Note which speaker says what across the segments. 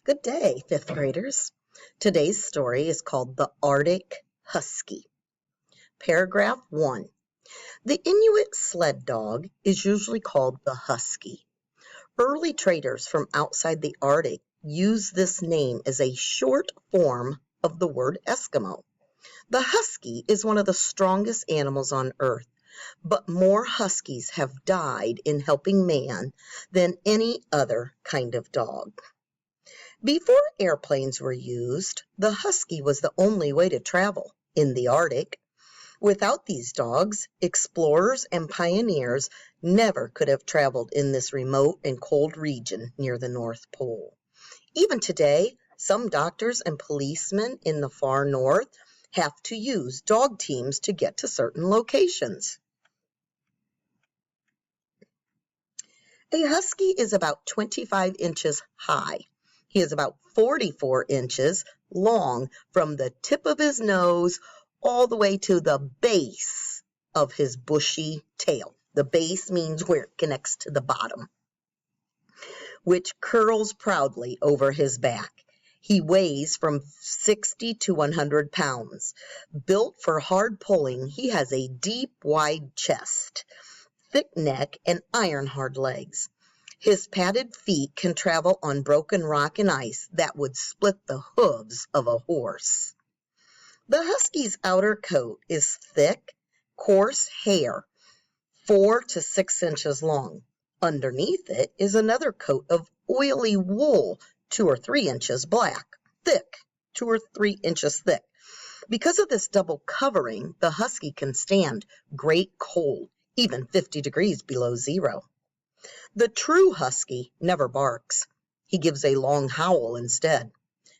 Speaker 1: Good day, fifth graders. Today's story is called The Artic Husky. Paragraph 1. The Inuit sled dog is usually called the husky. Early traders from outside the Arctic used this name as a short form of the word Eskimo. The husky is one of the strongest animals on Earth, but more huskies have died in helping man than any other kind of dog. Before airplanes were used, the husky was the only way to travel in the Arctic. Without these dogs, explorers and pioneers never could have traveled in this remote and cold region near the North Pole. Even today, some doctors and policemen in the far north have to use dog teams to get to certain locations. A husky is about 25 inches high. He is about 44 inches long from the tip of his nose all the way to the base of his bushy tail. The base means where it connects to the bottom, which curls proudly over his back. He weighs from 60 to 100 pounds. Built for hard pulling, he has a deep, wide chest, thick neck, and iron-hard legs. His padded feet can travel on broken rock and ice that would split the hooves of a horse. The husky's outer coat is thick, coarse hair, 4 to 6 inches long. Underneath it is another coat of oily wool, 2 or 3 inches black, thick, 2 or 3 inches thick. Because of this double covering, the husky can stand great cold, even 50 degrees below zero. The true husky never barks. He gives a long howl instead.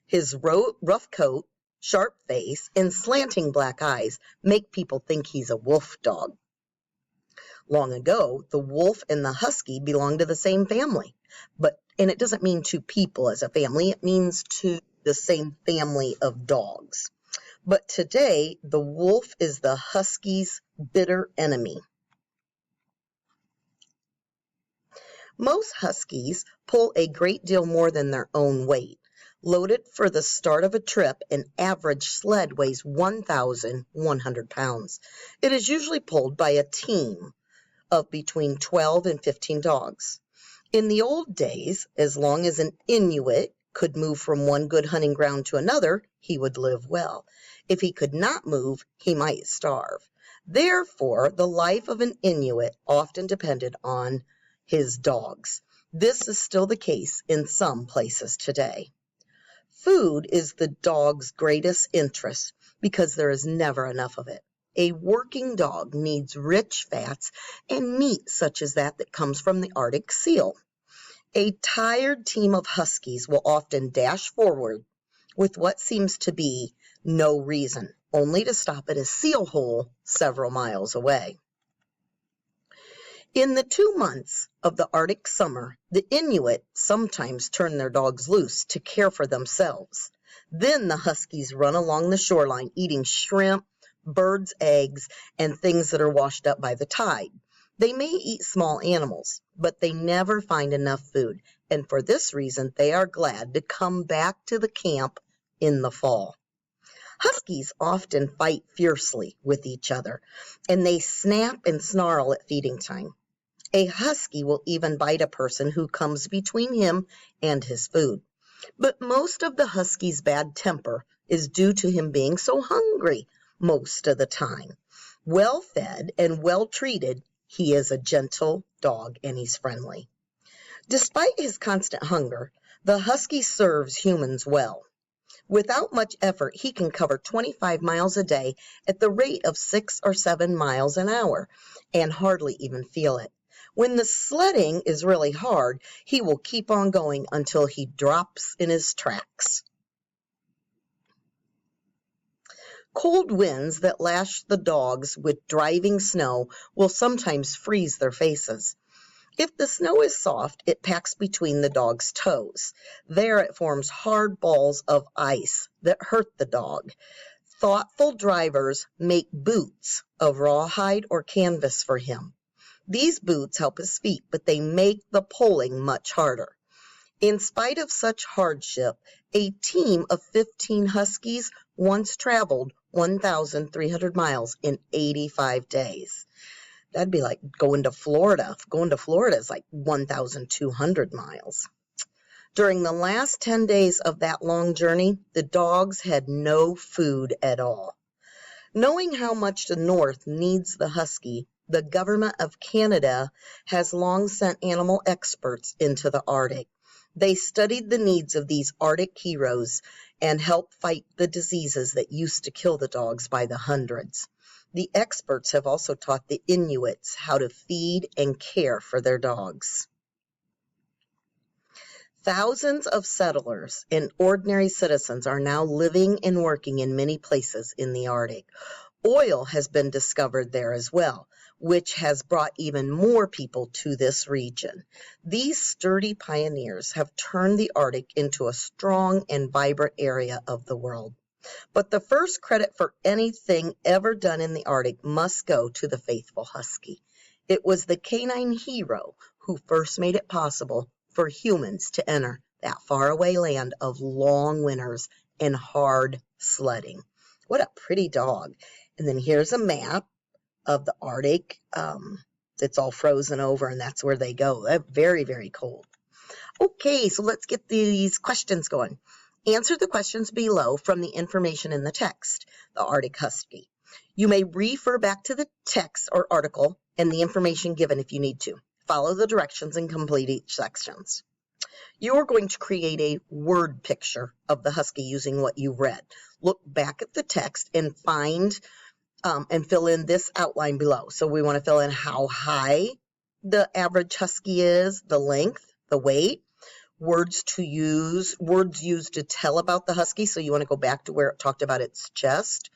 Speaker 1: His rough coat, sharp face, and slanting black eyes make people think he's a wolf dog. Long ago, the wolf and the husky belonged to the same family. And it doesn't mean two people as a family, it means to the same family of dogs. But today, the wolf is the husky's bitter enemy. Most huskies pull a great deal more than their own weight. Loaded for the start of a trip, an average sled weighs 1,100 pounds. It is usually pulled by a team of between 12 and 15 dogs. In the old days, as long as an Inuit could move from one good hunting ground to another, he would live well. If he could not move, he might starve. Therefore, the life of an Inuit often depended on his dogs. This is still the case in some places today. Food is the dog's greatest interest because there is never enough of it. A working dog needs rich fats and meat such as that comes from the Arctic seal. A tired team of huskies will often dash forward with what seems to be no reason, only to stop at a seal hole several miles away. In the 2 months of the Arctic summer, the Inuit sometimes turn their dogs loose to care for themselves. Then the huskies run along the shoreline eating shrimp, birds' eggs, and things that are washed up by the tide. They may eat small animals, but they never find enough food, and for this reason they are glad to come back to the camp in the fall. Huskies often fight fiercely with each other, and they snap and snarl at feeding time. A husky will even bite a person who comes between him and his food. But most of the husky's bad temper is due to him being so hungry most of the time. Well fed and well treated, he is a gentle dog and he's friendly. Despite his constant hunger, the husky serves humans well. Without much effort, he can cover 25 miles a day at the rate of 6 or 7 miles an hour and hardly even feel it. When the sledding is really hard, he will keep on going until he drops in his tracks. Cold winds that lash the dogs with driving snow will sometimes freeze their faces. If the snow is soft, it packs between the dog's toes. There it forms hard balls of ice that hurt the dog. Thoughtful drivers make boots of rawhide or canvas for him. These boots help his feet, but they make the pulling much harder. In spite of such hardship, a team of 15 Huskies once traveled 1,300 miles in 85 days. That'd be like going to Florida. Going to Florida is like 1,200 miles. During the last 10 days of that long journey, the dogs had no food at all. Knowing how much the North needs the Husky, the government of Canada has long sent animal experts into the Arctic. They studied the needs of these Arctic heroes and helped fight the diseases that used to kill the dogs by the hundreds. The experts have also taught the Inuits how to feed and care for their dogs. Thousands of settlers and ordinary citizens are now living and working in many places in the Arctic. Oil has been discovered there as well, which has brought even more people to this region. These sturdy pioneers have turned the Arctic into a strong and vibrant area of the world. But the first credit for anything ever done in the Arctic must go to the faithful Husky. It was the canine hero who first made it possible for humans to enter that faraway land of long winters and hard sledding. What a pretty dog. And then here's a map of the Arctic. It's all frozen over, and that's where they go. They're very, very cold. Okay, so let's get these questions going. Answer the questions below from the information in the text, the Arctic Husky. You may refer back to the text or article and the information given if you need to. Follow the directions and complete each section. You are going to create a word picture of the Husky using what you read. Look back at the text and find and fill in this outline below. So we want to fill in how high the average Husky is, the length, the weight, words used to tell about the Husky. So you want to go back to where it talked about its chest,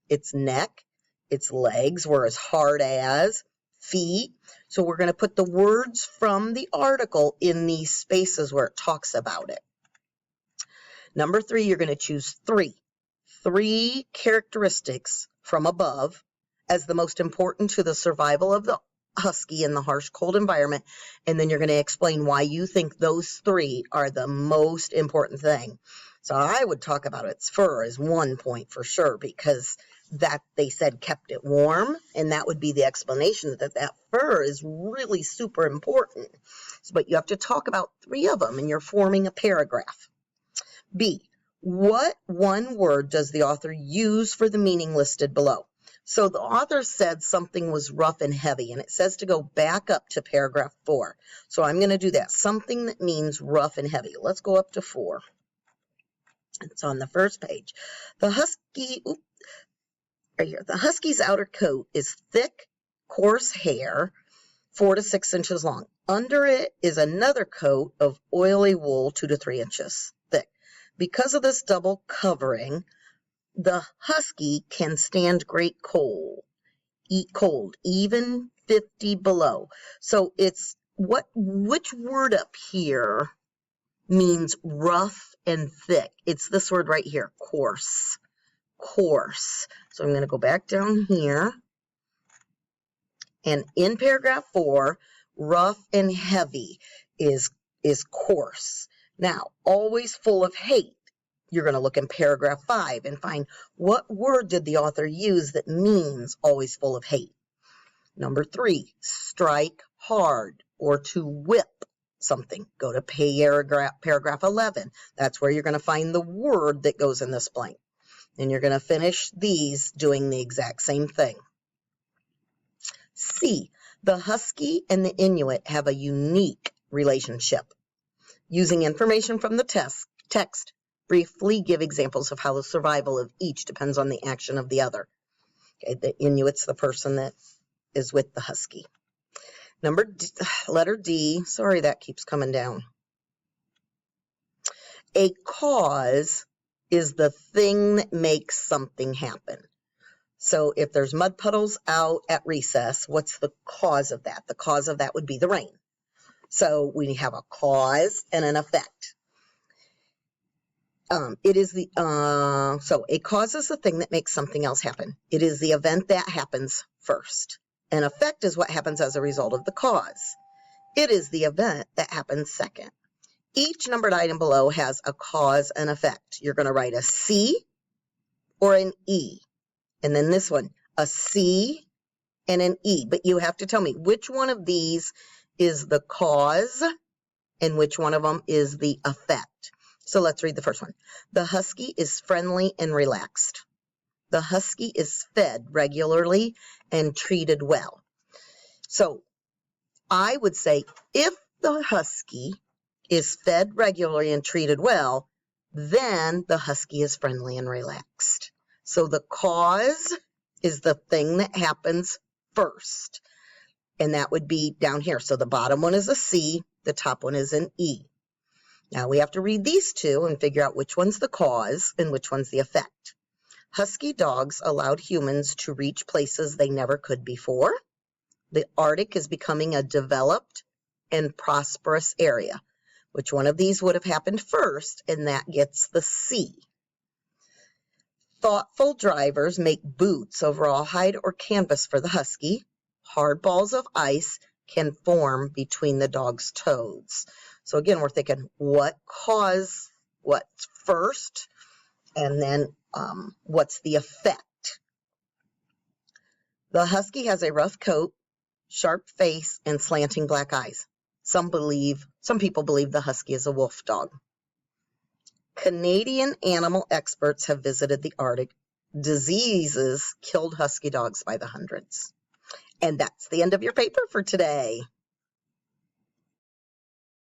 Speaker 1: its neck, its legs were as hard as, feet. So we're going to put the words from the article in these spaces where it talks about it. Number 3, you're going to choose three characteristics from above as the most important to the survival of the Husky in the harsh, cold environment, and then you're going to explain why you think those 3 are the most important thing. So I would talk about its fur as 1 point for sure, because that they said kept it warm, and that would be the explanation that that fur is really super important. But you have to talk about 3 of them, and you're forming a paragraph. B, what one word does the author use for the meaning listed below? So the author said something was rough and heavy, and it says to go back up to paragraph 4. So I'm going to do that. Something that means rough and heavy. Let's go up to 4. It's on the first page. The Husky, right here. The Husky's outer coat is thick, coarse hair, 4 to 6 inches long. Under it is another coat of oily wool, 2 to 3 inches thick. Because of this double covering, the Husky can stand great cold, even 50 below. So it's which word up here means rough and thick? It's this word right here, coarse. Coarse. So I'm going to go back down here. And in paragraph 4, rough and heavy is coarse. Now, always full of hate. You're going to look in paragraph 5 and find what word did the author use that means always full of hate. Number 3, strike hard or to whip something. Go to paragraph 11. That's where you're going to find the word that goes in this blank. And you're going to finish these doing the exact same thing. C, the Husky and the Inuit have a unique relationship. Using information from the text, briefly give examples of how the survival of each depends on the action of the other. Okay, the Inuit's the person that is with the Husky. Letter D, sorry that keeps coming down. A cause is the thing that makes something happen. So if there's mud puddles out at recess, what's the cause of that? The cause of that would be the rain. So we have a cause and an effect. So a cause is the thing that makes something else happen. It is the event that happens first. An effect is what happens as a result of the cause. It is the event that happens second. Each numbered item below has a cause and effect. You're going to write a C or an E. And then this one, a C and an E. But you have to tell me which one of these is the cause and which one of them is the effect. So let's read the first one. The husky is friendly and relaxed. The husky is fed regularly and treated well. So I would say if the husky is fed regularly and treated well, then the husky is friendly and relaxed. So the cause is the thing that happens first, and that would be down here. So the bottom one is a C, the top one is an E. Now we have to read these two and figure out which one's the cause and which one's the effect. Husky dogs allowed humans to reach places they never could before. The Arctic is becoming a developed and prosperous area. Which one of these would have happened first? And that gets the C. Thoughtful drivers make boots of rawhide or canvas for the husky. Hard balls of ice can form between the dog's toes. So again, we're thinking what caused what first, and then what's the effect? The husky has a rough coat, sharp face, and slanting black eyes. Some people believe the husky is a wolf dog. Canadian animal experts have visited the Arctic. Diseases killed husky dogs by the hundreds. And that's the end of your paper for today.